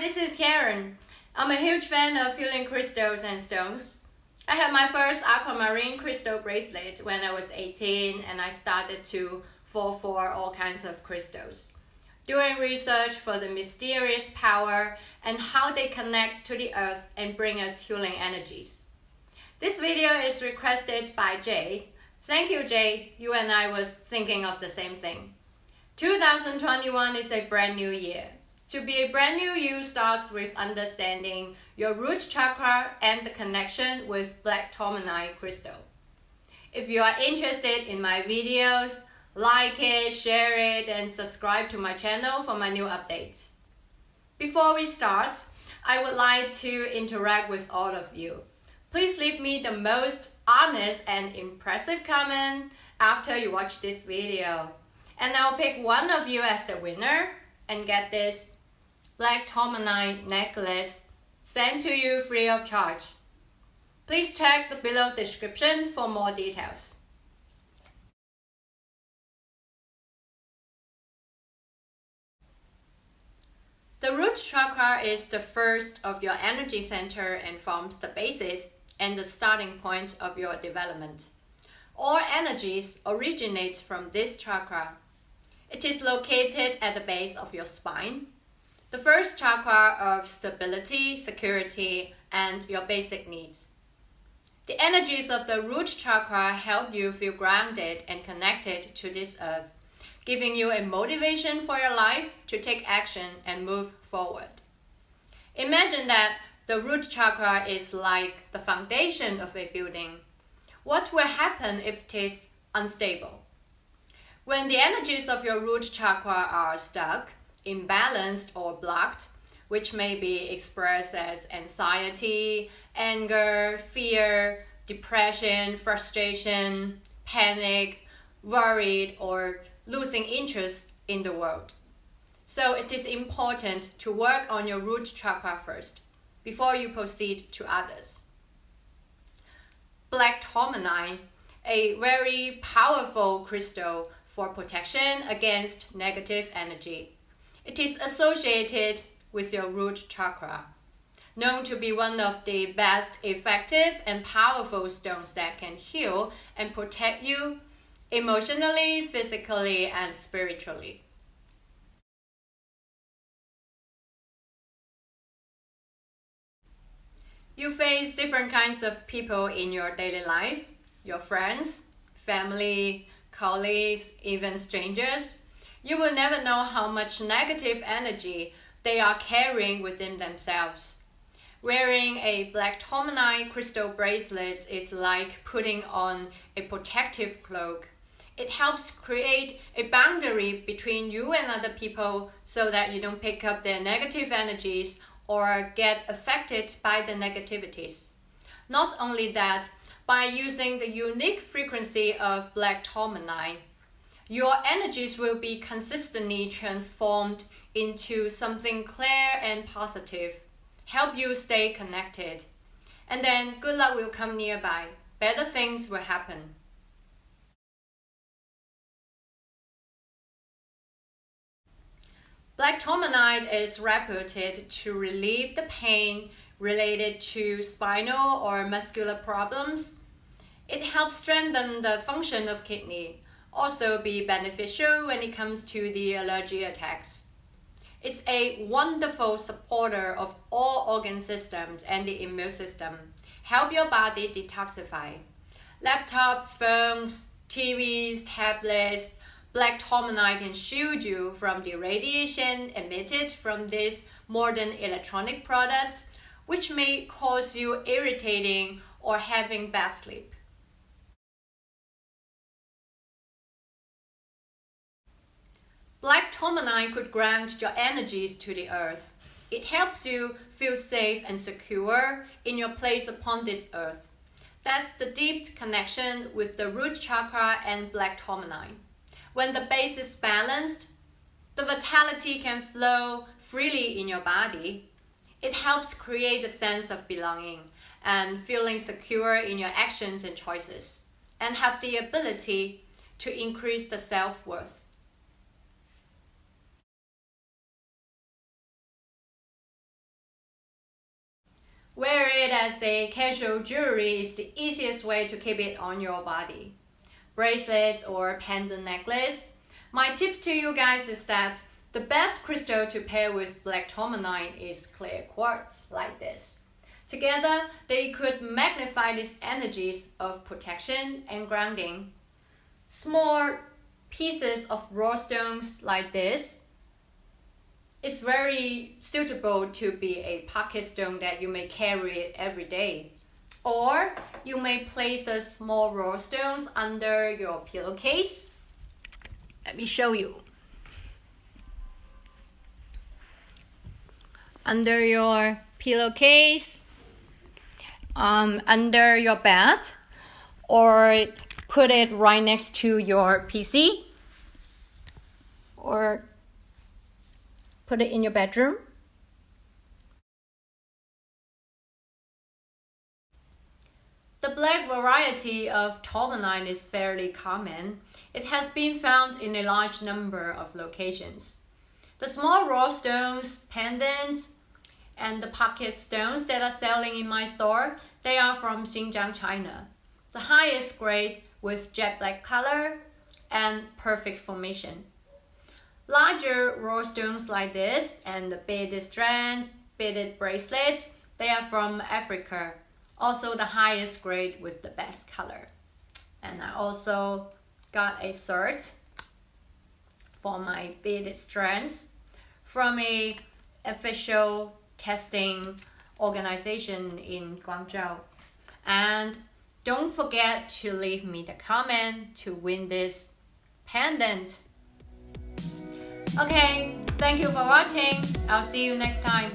this is Karen. I'm a huge fan of healing crystals and stones. I had my first aquamarine crystal bracelet when I was 18 and I started to fall for all kinds of crystals, doing research for the mysterious power and how they connect to the earth and bring us healing energies. This video is requested by Jay. Thank you, Jay. You and I was thinking of the same thing. 2021 is a brand new year. To be a brand new you starts with understanding your root chakra and the connection with black tourmaline crystal. If you are interested in my videos, like it, share it, and subscribe to my channel for my new updates. Before we start, I would like to interact with all of you. Please leave me the most honest and impressive comment after you watch this video. And I'll pick one of you as the winner and get this black tourmaline necklace sent to you free of charge. Please check the below description for more details. The root chakra is the first of your energy center and forms the basis and the starting point of your development. All energies originate from this chakra. It is located at the base of your spine, the first chakra of stability, security, and your basic needs. The energies of the root chakra help you feel grounded and connected to this earth, giving you a motivation for your life to take action and move forward. Imagine that the root chakra is like the foundation of a building. What will happen if it is unstable? When the energies of your root chakra are stuck, imbalanced, or blocked, which may be expressed as anxiety, anger, fear, depression, frustration, panic, worried, or losing interest in the world. So it is important to work on your root chakra first, before you proceed to others. Black tourmaline, a very powerful crystal for protection against negative energy. It is associated with your root chakra, known to be one of the best effective and powerful stones that can heal and protect you emotionally, physically, and spiritually. You face different kinds of people in your daily life, your friends, family, colleagues, even strangers. You will never know how much negative energy they are carrying within themselves. Wearing a black tourmaline crystal bracelet is like putting on a protective cloak. It helps create a boundary between you and other people so that you don't pick up their negative energies or get affected by the negativities. Not only that, by using the unique frequency of black tourmaline, your energies will be consistently transformed into something clear and positive, help you stay connected. And then good luck will come nearby. Better things will happen. Black tourmaline is reputed to relieve the pain related to spinal or muscular problems. It helps strengthen the function of kidney, also be beneficial when it comes to the allergy attacks. It's a wonderful supporter of all organ systems and the immune system. Help your body detoxify. Laptops, phones, TVs, tablets, black tourmaline can shield you from the radiation emitted from these modern electronic products, which may cause you irritating or having bad sleep. Black tourmaline could grant your energies to the earth. It helps you feel safe and secure in your place upon this earth. That's the deep connection with the root chakra and black tourmaline. When the base is balanced, the vitality can flow freely in your body. It helps create a sense of belonging and feeling secure in your actions and choices, and have the ability to increase the self-worth. Wear it as a casual jewelry is the easiest way to keep it on your body. Bracelets or pendant necklace. My tips to you guys is that the best crystal to pair with black tourmaline is clear quartz, like this. Together, they could magnify these energies of protection and grounding. Small pieces of raw stones like this is very suitable to be a pocket stone that you may carry it every day. Or you may place the small raw stones under your pillowcase. Let me show you. Under your pillowcase, under your bed, or put it right next to your PC, or put it in your bedroom. The black variety of tourmaline is fairly common. It has been found in a large number of locations. The small raw stones, pendants, and the pocket stones that are selling in my store, they are from Xinjiang, China. The highest grade with jet black color and perfect formation. Larger raw stones like this and the beaded strand, beaded bracelets, they are from Africa. Also the highest grade with the best color. And I also got a cert for my beaded strands from a official testing organization in Guangzhou. And don't forget to leave me the comment to win this pendant. Okay, thank you for watching. I'll see you next time.